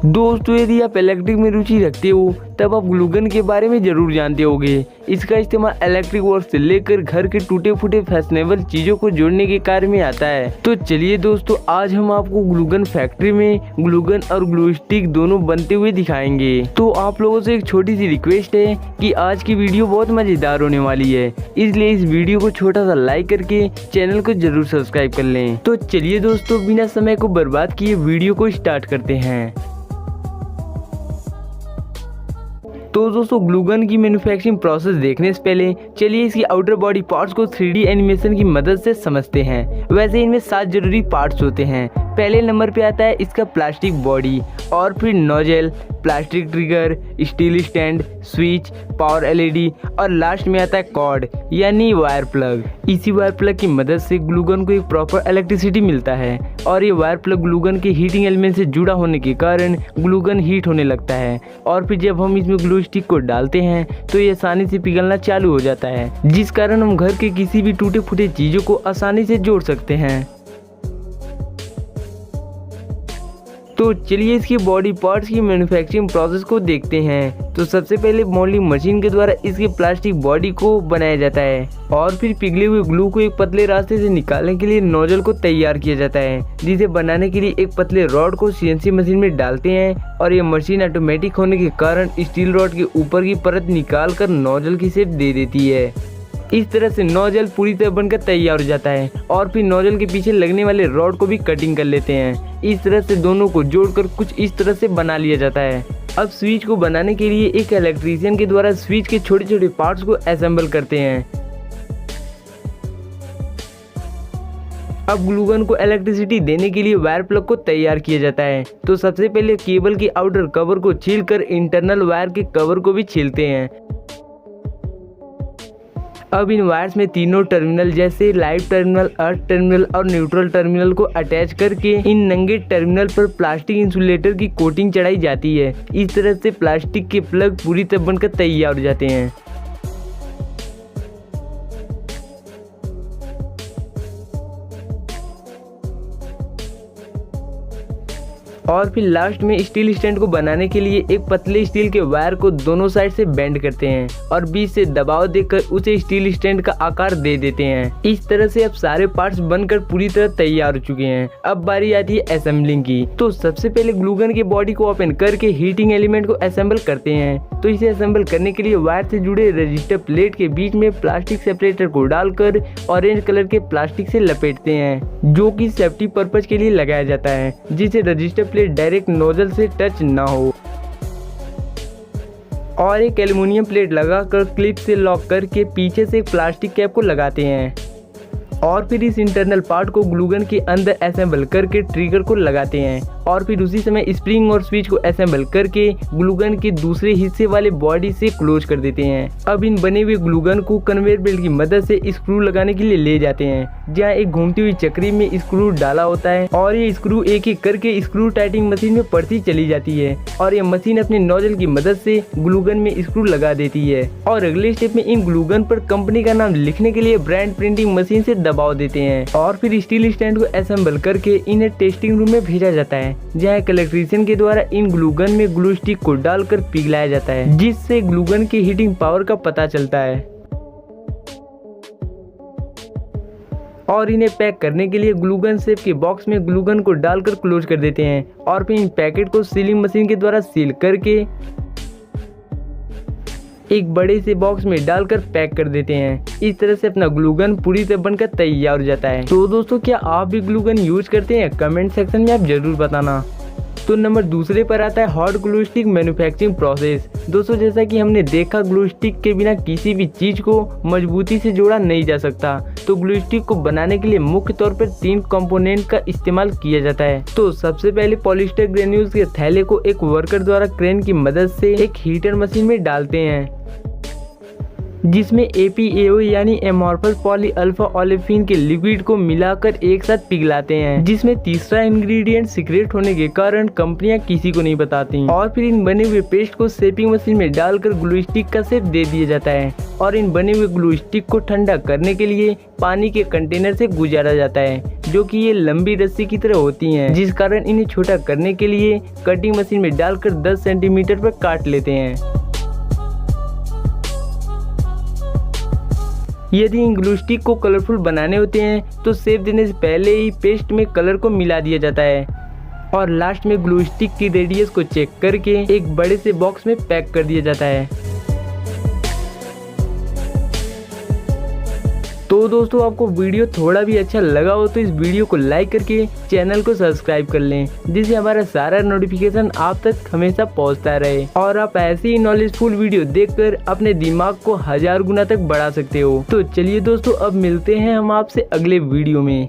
दोस्तों यदि आप इलेक्ट्रिक में रुचि रखते हो तब आप ग्लू गन के बारे में जरूर जानते होंगे। इसका इस्तेमाल इलेक्ट्रिक वर्क से लेकर घर के टूटे फूटे फैशनेबल चीजों को जोड़ने के कार्य में आता है। तो चलिए दोस्तों, आज हम आपको ग्लू गन फैक्ट्री में ग्लू गन और ग्लू स्टिक दोनों बनते हुए दिखाएंगे। तो आप लोगों से एक छोटी सी रिक्वेस्ट है कि आज की वीडियो बहुत मजेदार होने वाली है, इसलिए इस वीडियो को छोटा सा लाइक करके चैनल को जरूर सब्सक्राइब कर लें। तो चलिए दोस्तों, बिना समय को बर्बाद किए वीडियो को स्टार्ट करते हैं। तो दोस्तों, ग्लू गन की मैन्युफैक्चरिंग प्रोसेस देखने से पहले चलिए इसकी आउटर बॉडी पार्ट्स को 3D एनिमेशन की मदद से समझते हैं। वैसे इनमें 7 जरूरी पार्ट्स होते हैं। पहले नंबर पे आता है इसका प्लास्टिक बॉडी, और फिर nozzle, plastic trigger, steel stand, switch, power LED और लास्ट में आता है कॉर्ड यानी वायर प्लग। इसी वायर प्लग की मदद से ग्लू गन को एक प्रॉपर इलेक्ट्रिसिटी मिलता है, और ये वायर प्लग ग्लू गन के हीटिंग एलिमेंट से जुड़ा होने के कारण ग्लू गन हीट होने लगता है, और फिर जब हम इसमें ग्लू स्टिक को डालते हैं तो ये आसानी से पिघलना चालू हो जाता है, जिस कारण हम घर के किसी भी टूटे फूटे चीजों को आसानी से जोड़ सकते हैं। तो चलिए इसकी बॉडी पार्ट्स की मैन्युफैक्चरिंग प्रोसेस को देखते हैं। तो सबसे पहले मोल्डिंग मशीन के द्वारा इसकी प्लास्टिक बॉडी को बनाया जाता है, और फिर पिघले हुए ग्लू को एक पतले रास्ते से निकालने के लिए नोजल को तैयार किया जाता है, जिसे बनाने के लिए एक पतले रॉड को CNC मशीन में डालते हैं, और ये मशीन ऑटोमेटिक होने के कारण स्टील रॉड के ऊपर की परत निकाल कर नोजल की शेप दे देती है। इस तरह से नोजल पूरी तरह बनकर तैयार हो जाता है, और फिर नोजल के पीछे लगने वाले रॉड को भी कटिंग कर लेते हैं। इस तरह से दोनों को जोड़कर कुछ इस तरह से बना लिया जाता है। अब स्विच को बनाने के लिए एक इलेक्ट्रीशियन के द्वारा स्विच के छोटे छोटे पार्ट्स को असेंबल करते हैं। अब ग्लू गन को इलेक्ट्रिसिटी देने के लिए वायर प्लग को तैयार किया जाता है। तो सबसे पहले केबल के आउटर कवर को छीलकर इंटरनल वायर के कवर को भी छीलते हैं। अब इन वायर्स में तीनों टर्मिनल जैसे लाइव टर्मिनल, अर्थ टर्मिनल और न्यूट्रल टर्मिनल को अटैच करके इन नंगे टर्मिनल पर प्लास्टिक इंसुलेटर की कोटिंग चढ़ाई जाती है। इस तरह से प्लास्टिक के प्लग पूरी तरह बनकर तैयार हो जाते हैं। और फिर लास्ट में स्टील स्टैंड को बनाने के लिए एक पतले स्टील के वायर को दोनों साइड से बेंड करते हैं, और बीच से दबाव देकर उसे स्टील स्टैंड का आकार दे देते हैं। इस तरह से अब सारे पार्ट्स बनकर पूरी तरह तैयार हो चुके हैं। अब बारी आती है असेंबलिंग की। तो सबसे पहले ग्लू गन के बॉडी को ओपन करके हीटिंग एलिमेंट को असेंबल करते हैं। तो इसे असेंबल करने के लिए वायर से जुड़े रजिस्टर प्लेट के बीच में प्लास्टिक सेपरेटर को डालकर ऑरेंज कलर के प्लास्टिक से लपेटते हैं, जो कि सेफ्टी पर्पज के लिए लगाया जाता है, जिससे रजिस्टर प्लेट डायरेक्ट नोजल से टच ना हो। और एक एल्युमिनियम प्लेट लगाकर क्लिप से लॉक करके पीछे से एक प्लास्टिक कैप को लगाते हैं, और फिर इस इंटरनल पार्ट को ग्लू गन के अंदर असेंबल करके ट्रिगर को लगाते हैं, और फिर उसी समय स्प्रिंग और स्विच को असेंबल करके ग्लू गन के दूसरे हिस्से वाले बॉडी से क्लोज कर देते हैं। अब इन बने हुए ग्लू गन को कन्वेयर बेल्ट की मदद से स्क्रू लगाने के लिए ले जाते हैं, जहां एक घूमती हुई चक्री में स्क्रू डाला होता है, और ये स्क्रू एक एक करके स्क्रू टाइटिंग मशीन में पड़ती चली जाती है, और ये मशीन अपने नोजल की मदद से ग्लू गन में स्क्रू लगा देती है। और अगले स्टेप में इन ग्लू गन पर कंपनी का नाम लिखने के लिए ब्रांड प्रिंटिंग मशीन से दबाव देते हैं, और फिर स्टील स्टैंड को असेंबल करके इन्हें टेस्टिंग रूम में भेजा जाता है, जहां एक इलेक्ट्रीशियन के द्वारा इन ग्लू गन में ग्लू स्टिक को डालकर पिघलाया जाता है, जिससे ग्लू गन की हीटिंग पावर का पता चलता है। और इन्हें पैक करने के लिए ग्लू गन शेप के बॉक्स में ग्लू गन को डालकर क्लोज कर देते हैं, और फिर इन पैकेट को सीलिंग मशीन के द्वारा सील करके एक बड़े से बॉक्स में डालकर पैक कर देते हैं। इस तरह से अपना ग्लू गन पूरी तरह बनकर तैयार हो जाता है। तो दोस्तों, क्या आप भी ग्लू गन यूज करते हैं? कमेंट सेक्शन में आप जरूर बताना। तो नंबर दूसरे पर आता है hot glue stick manufacturing process. दोस्तों, जैसा कि हमने देखा, ग्लू स्टिक के बिना किसी भी चीज को मजबूती से जोड़ा नहीं जा सकता। तो ग्लू स्टिक को बनाने के लिए मुख्य तौर पर 3 कंपोनेंट का इस्तेमाल किया जाता है। तो सबसे पहले पॉलिस्टर ग्रेन्यूल्स के थैले को एक वर्कर द्वारा क्रेन की मदद से एक हीटर मशीन में डालते हैं, जिसमें APAO यानी एमॉर्फस पॉली अल्फा ओलेफिन के लिक्विड को मिलाकर एक साथ पिघलाते हैं, जिसमें तीसरा इंग्रेडिएंट सीक्रेट होने के कारण कंपनियां किसी को नहीं बताती। और फिर इन बने हुए पेस्ट को शेपिंग मशीन में डालकर ग्लू स्टिक का शेप दे दिया जाता है और इन बने हुए ग्लू स्टिक को ठंडा करने के लिए पानी के कंटेनर से गुजारा जाता है, जो कि ये लंबी रस्सी की तरह होती हैं, जिस कारण इन्हें छोटा करने के लिए कटिंग मशीन में डालकर 10 सेंटीमीटर पर काट लेते हैं। यदि इन ग्लू स्टिक को कलरफुल बनाने होते हैं तो शेप देने से पहले ही पेस्ट में कलर को मिला दिया जाता है और लास्ट में ग्लू स्टिक की रेडियस को चेक करके एक बड़े से बॉक्स में पैक कर दिया जाता है। तो दोस्तों, आपको वीडियो थोड़ा भी अच्छा लगा हो तो इस वीडियो को लाइक करके चैनल को सब्सक्राइब कर लें, जिससे हमारा सारा नोटिफिकेशन आप तक हमेशा पहुंचता रहे और आप ऐसी ही नॉलेजफुल वीडियो देखकर अपने दिमाग को 1000 गुना तक बढ़ा सकते हो। तो चलिए दोस्तों, अब मिलते हैं हम आपसे अगले वीडियो में।